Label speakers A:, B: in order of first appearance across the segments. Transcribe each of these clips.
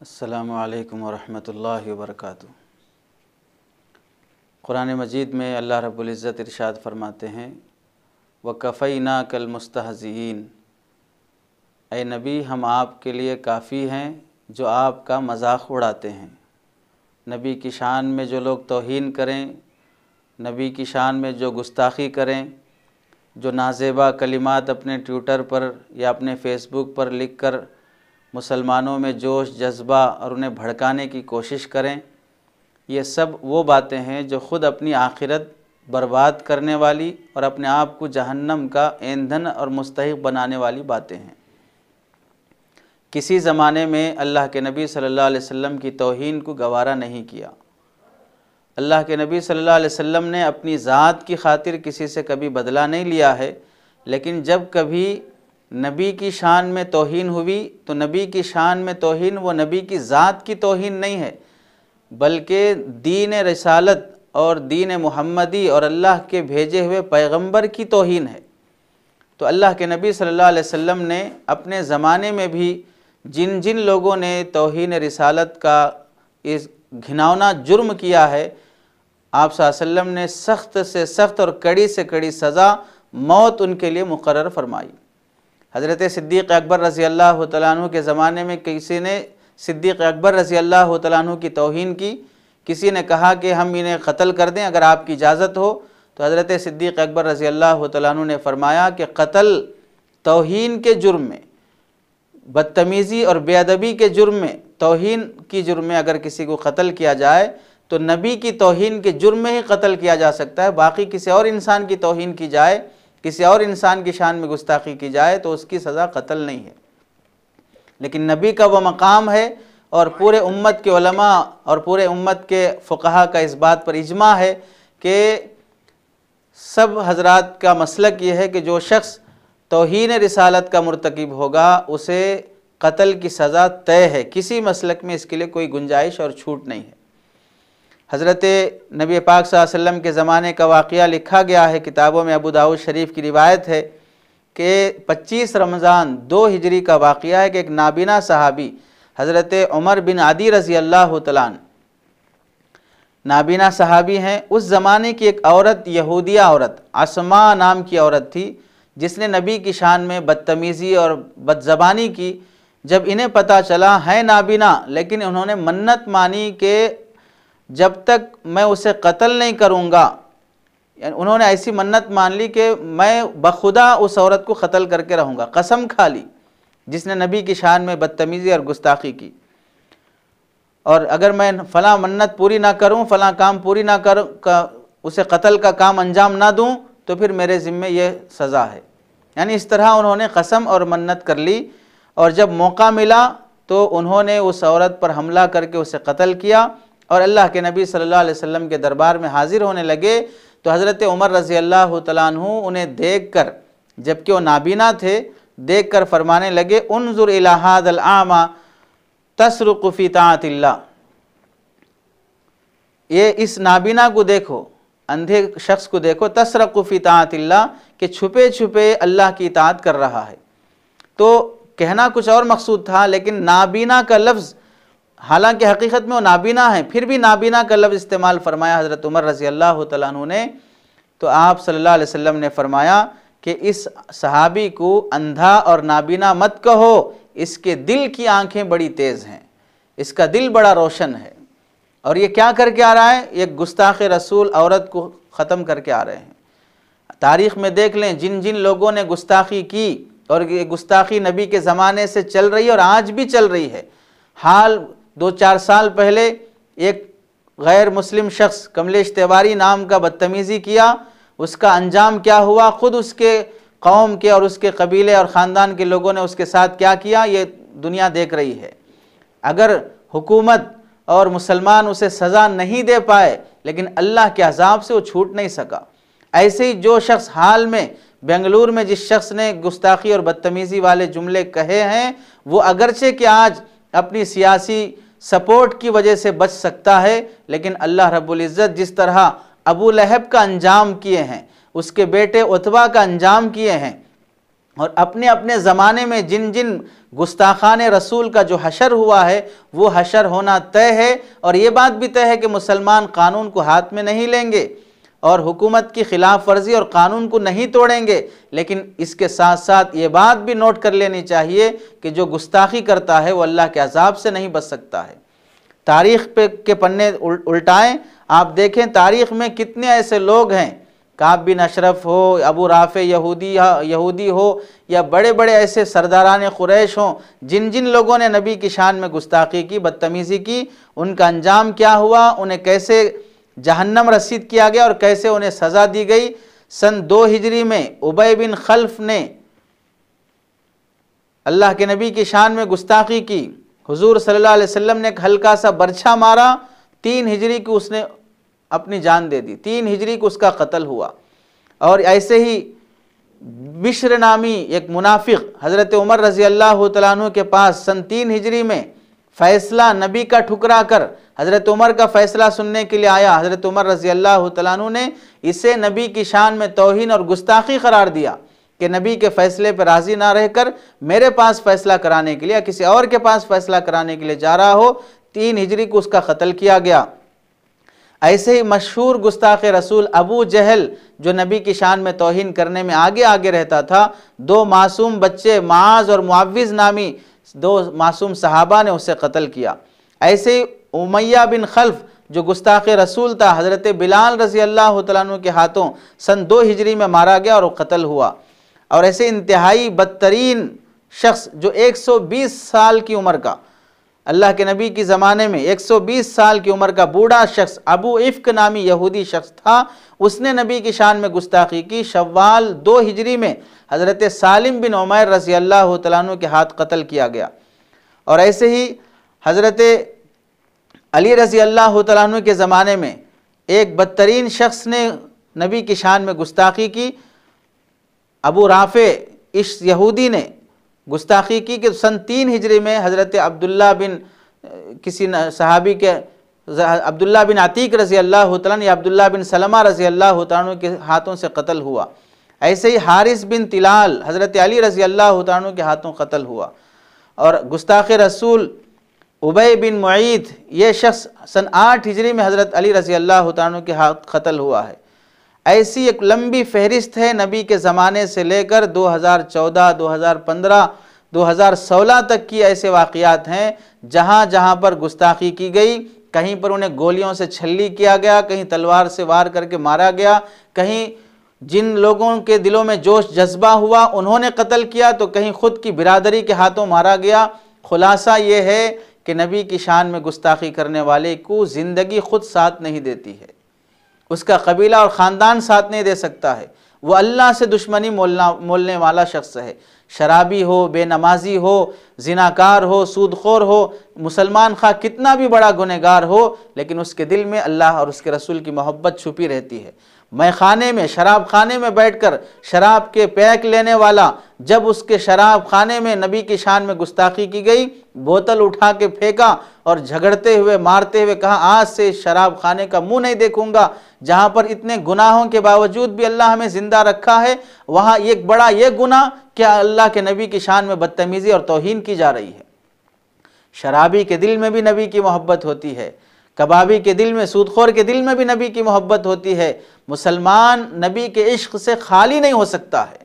A: السلام علیکم ورحمۃ اللہ وبرکاتہ۔ قرآن مجید میں اللہ رب العزت ارشاد فرماتے ہیں وَكَفَيْنَاكَ الْمُسْتَهْزِئِينَ، اے نبی ہم آپ کے لیے کافی ہیں جو آپ کا مذاق اڑاتے ہیں۔ نبی کی شان میں جو لوگ توہین کریں، نبی کی شان میں جو گستاخی کریں، جو نازیبا کلمات اپنے ٹویٹر پر یا اپنے فیس بک پر لکھ کر مسلمانوں میں جوش جذبہ اور انہیں بھڑکانے کی کوشش کریں، یہ سب وہ باتیں ہیں جو خود اپنی آخرت برباد کرنے والی اور اپنے آپ کو جہنم کا ایندھن اور مستحق بنانے والی باتیں ہیں۔ کسی زمانے میں اللہ کے نبی صلی اللہ علیہ وسلم کی توہین کو گوارا نہیں کیا۔ اللہ کے نبی صلی اللہ علیہ وسلم نے اپنی ذات کی خاطر کسی سے کبھی بدلہ نہیں لیا ہے، لیکن جب کبھی نبی کی شان میں توہین ہوئی تو نبی کی شان میں توہین وہ نبی کی ذات کی توہین نہیں ہے، بلکہ دین رسالت اور دین محمدی اور اللہ کے بھیجے ہوئے پیغمبر کی توہین ہے۔ تو اللہ کے نبی صلی اللہ علیہ وسلم نے اپنے زمانے میں بھی جن جن لوگوں نے توہین رسالت کا اس گھناؤنا جرم کیا ہے، آپ صلی اللہ علیہ وسلم نے سخت سے سخت اور کڑی سے کڑی سزا موت ان کے لیے مقرر فرمائی۔ حضرت صدیق اکبر رضی اللہ تعالیٰ عنہ کے زمانے میں کسی نے صدیق اکبر رضی اللہ تعالیٰ عنہ کی توہین کی، کسی نے کہا کہ ہم انہیں قتل کر دیں اگر آپ کی اجازت ہو، تو حضرت صدیق اکبر رضی اللہ تعالیٰ عنہ نے فرمایا کہ قتل توہین کے جرم میں، بدتمیزی اور بے ادبی کے جرم میں، توہین کی جرم میں اگر کسی کو قتل کیا جائے تو نبی کی توہین کے جرم میں ہی قتل کیا جا سکتا ہے، باقی کسی اور انسان کی توہین کی جائے، کسی اور انسان کی شان میں گستاخی کی جائے تو اس کی سزا قتل نہیں ہے۔ لیکن نبی کا وہ مقام ہے اور پورے امت کے علماء اور پورے امت کے فقہا کا اس بات پر اجماع ہے کہ سب حضرات کا مسلک یہ ہے کہ جو شخص توہین رسالت کا مرتکب ہوگا اسے قتل کی سزا طے ہے، کسی مسلک میں اس کے لیے کوئی گنجائش اور چھوٹ نہیں ہے۔ حضرت نبی پاک صلی اللہ علیہ وسلم کے زمانے کا واقعہ لکھا گیا ہے کتابوں میں، ابو داؤد شریف کی روایت ہے کہ 25 رمضان 2 ہجری کا واقعہ ہے کہ ایک نابینا صحابی حضرت عمر بن عدی رضی اللہ تعالیٰ عنہ نابینا صحابی ہیں۔ اس زمانے کی ایک عورت، یہودیہ عورت، اسماء نام کی عورت تھی، جس نے نبی کی شان میں بدتمیزی اور بدزبانی کی۔ جب انہیں پتہ چلا ہے نابینا، لیکن انہوں نے منت مانی کہ جب تک میں اسے قتل نہیں کروں گا، یعنی انہوں نے ایسی منت مان لی کہ میں بخدا اس عورت کو قتل کر کے رہوں گا، قسم کھا لی جس نے نبی کی شان میں بدتمیزی اور گستاخی کی، اور اگر میں فلاں منت پوری نہ کروں، فلاں کام پوری نہ کروں، اسے قتل کا کام انجام نہ دوں تو پھر میرے ذمے یہ سزا ہے۔ یعنی اس طرح انہوں نے قسم اور منت کر لی، اور جب موقع ملا تو انہوں نے اس عورت پر حملہ کر کے اسے قتل کیا، اور اللہ کے نبی صلی اللہ علیہ وسلم کے دربار میں حاضر ہونے لگے تو حضرت عمر رضی اللہ تعالیٰ عنہ انہیں دیکھ کر، جبکہ وہ نابینا تھے، دیکھ کر فرمانے لگے انظر الی ھذا الاعمى تسرق فی طاعت اللہ، یہ اس نابینا کو دیکھو، اندھے شخص کو دیکھو، تسرق فی طاعت اللہ، کہ چھپے چھپے اللہ کی اطاعت کر رہا ہے۔ تو کہنا کچھ اور مقصود تھا، لیکن نابینا کا لفظ، حالانکہ حقیقت میں وہ نابینا ہیں، پھر بھی نابینا کا لفظ استعمال فرمایا حضرت عمر رضی اللہ تعالیٰ عنہ نے، تو آپ صلی اللہ علیہ وسلم نے فرمایا کہ اس صحابی کو اندھا اور نابینا مت کہو، اس کے دل کی آنکھیں بڑی تیز ہیں، اس کا دل بڑا روشن ہے، اور یہ کیا کر کے آ رہا ہے؟ یہ گستاخ رسول عورت کو ختم کر کے آ رہے ہیں۔ تاریخ میں دیکھ لیں جن جن لوگوں نے گستاخی کی، اور یہ گستاخی نبی کے زمانے سے چل رہی ہے اور آج بھی چل رہی ہے۔ حال 2-4 سال پہلے ایک غیر مسلم شخص کملیش تیواری نام کا بدتمیزی کیا، اس کا انجام کیا ہوا خود اس کے قوم کے اور اس کے قبیلے اور خاندان کے لوگوں نے اس کے ساتھ کیا کیا، یہ دنیا دیکھ رہی ہے۔ اگر حکومت اور مسلمان اسے سزا نہیں دے پائے، لیکن اللہ کے عذاب سے وہ چھوٹ نہیں سکا۔ ایسے ہی جو شخص حال میں بنگلور میں جس شخص نے گستاخی اور بدتمیزی والے جملے کہے ہیں، وہ اگرچہ کہ آج اپنی سیاسی سپورٹ کی وجہ سے بچ سکتا ہے، لیکن اللہ رب العزت جس طرح ابو لہب کا انجام کیے ہیں، اس کے بیٹے عتبہ کا انجام کیے ہیں، اور اپنے اپنے زمانے میں جن جن گستاخان رسول کا جو حشر ہوا ہے وہ حشر ہونا طے ہے، اور یہ بات بھی طے ہے کہ مسلمان قانون کو ہاتھ میں نہیں لیں گے اور حکومت کی خلاف ورزی اور قانون کو نہیں توڑیں گے۔ لیکن اس کے ساتھ ساتھ یہ بات بھی نوٹ کر لینی چاہیے کہ جو گستاخی کرتا ہے وہ اللہ کے عذاب سے نہیں بچ سکتا ہے۔ تاریخ کے پنے الٹائیں، آپ دیکھیں تاریخ میں کتنے ایسے لوگ ہیں، کعب بن اشرف ہو، ابو رافع یہودی ہو، یا بڑے بڑے ایسے سرداران قریش ہوں، جن جن لوگوں نے نبی کی شان میں گستاخی کی، بدتمیزی کی، ان کا انجام کیا ہوا، انہیں کیسے جہنم رسید کیا گیا اور کیسے انہیں سزا دی گئی۔ سن 2 ہجری میں ابی بن خلف نے اللہ کے نبی کی شان میں گستاخی کی، حضور صلی اللہ علیہ وسلم نے ایک ہلکا سا برچھا مارا، 3 ہجری کو اس نے اپنی جان دے دی، 3 ہجری کو اس کا قتل ہوا۔ اور ایسے ہی بشر نامی ایک منافق حضرت عمر رضی اللہ تعالیٰ عنہ کے پاس سن 3 ہجری میں فیصلہ نبی کا ٹھکرا کر حضرت عمر کا فیصلہ سننے کے لیے آیا۔ حضرت عمر رضی اللہ تعالیٰ عنہ نے اسے نبی کی شان میں توہین اور گستاخی قرار دیا کہ نبی کے فیصلے پر راضی نہ رہ کر میرے پاس فیصلہ کرانے کے لیے یا کسی اور کے پاس فیصلہ کرانے کے لیے جا رہا ہو۔ 3 ہجری کو اس کا قتل کیا گیا۔ ایسے ہی مشہور گستاخ رسول ابو جہل جو نبی کی شان میں توہین کرنے میں آگے رہتا تھا، 2 معصوم بچے معاذ اور معوذ نامی 2 معصوم صحابہ نے اسے قتل کیا۔ ایسے ہی امیہ بن خلف جو گستاخ رسول تھا، حضرت بلال رضی اللہ تعالیٰ عنہ کے ہاتھوں سن 2 ہجری میں مارا گیا اور وہ قتل ہوا۔ اور ایسے انتہائی بدترین شخص جو 120 سال کی عمر کا، اللہ کے نبی کی زمانے میں 120 سال کی عمر کا بوڑھا شخص ابو افک نامی یہودی شخص تھا، اس نے نبی کی شان میں گستاخی کی۔ شوال 2 ہجری میں حضرت سالم بن عمیر رضی اللہ تعالیٰ عنہ کے ہاتھ قتل کیا گیا۔ اور ایسے ہی حضرت علی رضی اللہ تعالیٰ عنہ کے زمانے میں ایک بدترین شخص نے نبی کی شان میں گستاخی کی، ابو رافع اس یہودی نے گستاخی کی کہ سن 3 ہجری میں حضرت عبداللہ بن کسی صحابی کے عبداللہ بن عتیق رضی اللہ تعالیٰ عنہ یا عبداللہ بن سلمہ رضی اللہ تعالیٰ عنہ کے ہاتھوں سے قتل ہوا۔ ایسے ہی حارث بن طلال حضرت علی رضی اللہ تعالیٰ عنہ کے ہاتھوں قتل ہوا۔ اور گستاخ رسول ابی بن معیط یہ شخص سن 8 ہجری میں حضرت علی رضی اللہ تعالیٰ عنہ کے ہاتھ قتل ہوا ہے۔ ایسی ایک لمبی فہرست ہے نبی کے زمانے سے لے کر 2014 2015 2016 تک کی ایسے واقعات ہیں جہاں جہاں پر گستاخی کی گئی، کہیں پر انہیں گولیوں سے چھلی کیا گیا، کہیں تلوار سے وار کر کے مارا گیا، کہیں جن لوگوں کے دلوں میں جوش جذبہ ہوا انہوں نے قتل کیا، تو کہیں خود کی برادری کے ہاتھوں مارا گیا۔ خلاصہ یہ ہے کہ نبی کی شان میں گستاخی کرنے والے کو زندگی خود ساتھ نہیں دیتی ہے، اس کا قبیلہ اور خاندان ساتھ نہیں دے سکتا ہے، وہ اللہ سے دشمنی مولنے والا شخص ہے۔ شرابی ہو، بے نمازی ہو، زناکار ہو، سود خور ہو، مسلمان خواہ کتنا بھی بڑا گنہگار ہو، لیکن اس کے دل میں اللہ اور اس کے رسول کی محبت چھپی رہتی ہے۔ میں خانے میں شراب خانے میں بیٹھ کر شراب کے پیک لینے والا جب اس کے شراب خانے میں نبی کی شان میں گستاخی کی گئی، بوتل اٹھا کے پھینکا اور جھگڑتے ہوئے مارتے ہوئے کہا آج سے شراب خانے کا منہ نہیں دیکھوں گا، جہاں پر اتنے گناہوں کے باوجود بھی اللہ ہمیں زندہ رکھا ہے، وہاں ایک بڑا یہ گناہ کیا اللہ کے نبی کی شان میں بدتمیزی اور توہین کی جا رہی ہے۔ شرابی کے دل میں بھی نبی کی محبت ہوتی ہے، کبابی کے دل میں، سودخور کے دل میں بھی نبی کی محبت ہوتی ہے۔ مسلمان نبی کے عشق سے خالی نہیں ہو سکتا ہے،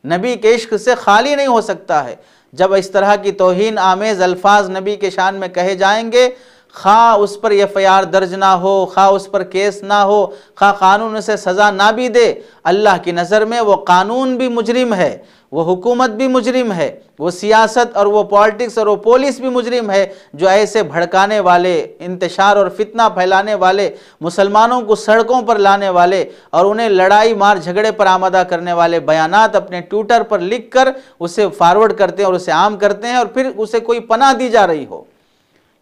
A: نبی کے عشق سے خالی نہیں ہو سکتا ہے۔ جب اس طرح کی توہین آمیز الفاظ نبی کے شان میں کہے جائیں گے، خواہ اس پر FIR درج نہ ہو، خواہ اس پر کیس نہ ہو، خواہ قانون اسے سزا نہ بھی دے، اللہ کی نظر میں وہ قانون بھی مجرم ہے، وہ حکومت بھی مجرم ہے، وہ سیاست اور وہ پالیٹکس اور وہ پولیس بھی مجرم ہے جو ایسے بھڑکانے والے، انتشار اور فتنہ پھیلانے والے، مسلمانوں کو سڑکوں پر لانے والے اور انہیں لڑائی مار جھگڑے پر آمادہ کرنے والے بیانات اپنے ٹویٹر پر لکھ کر اسے فارورڈ کرتے ہیں اور اسے عام کرتے ہیں، اور پھر اسے کوئی پناہ دی جا رہی ہو۔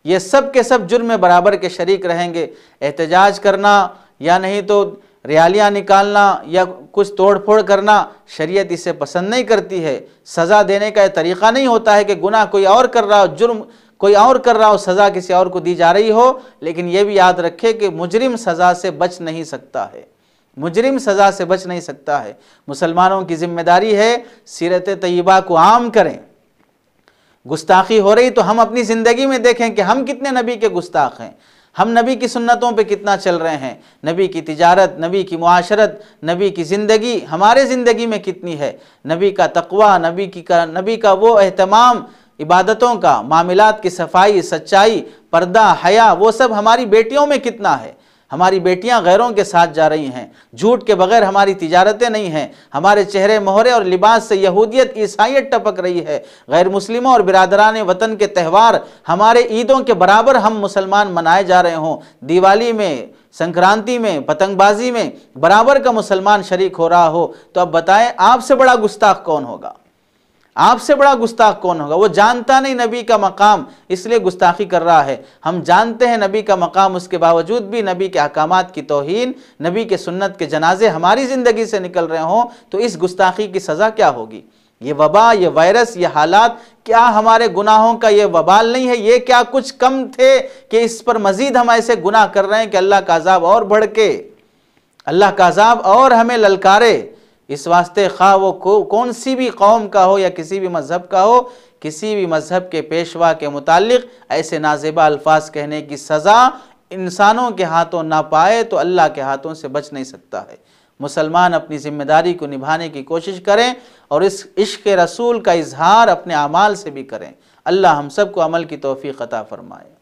A: یہ سب کے سب جرم برابر کے شریک رہیں گے۔ احتجاج کرنا یا نہیں تو ریالیاں نکالنا یا کچھ توڑ پھوڑ کرنا شریعت اسے پسند نہیں کرتی ہے۔ سزا دینے کا یہ طریقہ نہیں ہوتا ہے کہ گناہ کوئی اور کر رہا ہو، جرم کوئی اور کر رہا ہو، سزا کسی اور کو دی جا رہی ہو، لیکن یہ بھی یاد رکھے کہ مجرم سزا سے بچ نہیں سکتا ہے۔ مجرم سزا سے بچ نہیں سکتا ہے۔ مسلمانوں کی ذمہ داری ہے سیرت طیبہ کو عام کریں۔ گستاخی ہو رہی تو ہم اپنی زندگی میں دیکھیں کہ ہم کتنے نبی کے گستاخ ہیں، ہم نبی کی سنتوں پہ کتنا چل رہے ہیں، نبی کی تجارت، نبی کی معاشرت، نبی کی زندگی ہمارے زندگی میں کتنی ہے، نبی کا تقوی، نبی کا وہ اہتمام عبادتوں کا، معاملات کی صفائی، سچائی، پردہ، حیا، وہ سب ہماری بیٹیوں میں کتنا ہے۔ ہماری بیٹیاں غیروں کے ساتھ جا رہی ہیں، جھوٹ کے بغیر ہماری تجارتیں نہیں ہیں، ہمارے چہرے مہرے اور لباس سے یہودیت عیسائیت ٹپک رہی ہے، غیر مسلموں اور برادران وطن کے تہوار ہمارے عیدوں کے برابر ہم مسلمان منائے جا رہے ہوں، دیوالی میں، سنکرانتی میں، پتنگ بازی میں برابر کا مسلمان شریک ہو رہا ہو، تو اب بتائیں آپ سے بڑا گستاخ کون ہوگا؟ آپ سے بڑا گستاخ کون ہوگا؟ وہ جانتا نہیں نبی کا مقام، اس لیے گستاخی کر رہا ہے۔ ہم جانتے ہیں نبی کا مقام، اس کے باوجود بھی نبی کے احکامات کی توہین، نبی کے سنت کے جنازے ہماری زندگی سے نکل رہے ہوں تو اس گستاخی کی سزا کیا ہوگی؟ یہ وبا، یہ وائرس، یہ حالات کیا ہمارے گناہوں کا یہ وبال نہیں ہے؟ یہ کیا کچھ کم تھے کہ اس پر مزید ہم ایسے گناہ کر رہے ہیں کہ اللہ کا عذاب اور بڑھ کے، اللہ کا عذاب اور ہمیں للکارے؟ اس واسطے خواہ وہ کون سی بھی قوم کا ہو یا کسی بھی مذہب کا ہو، کسی بھی مذہب کے پیشوا کے متعلق ایسے نازیبہ الفاظ کہنے کی سزا انسانوں کے ہاتھوں نہ پائے تو اللہ کے ہاتھوں سے بچ نہیں سکتا ہے۔ مسلمان اپنی ذمہ داری کو نبھانے کی کوشش کریں اور اس عشق رسول کا اظہار اپنے اعمال سے بھی کریں۔ اللہ ہم سب کو عمل کی توفیق عطا فرمائے۔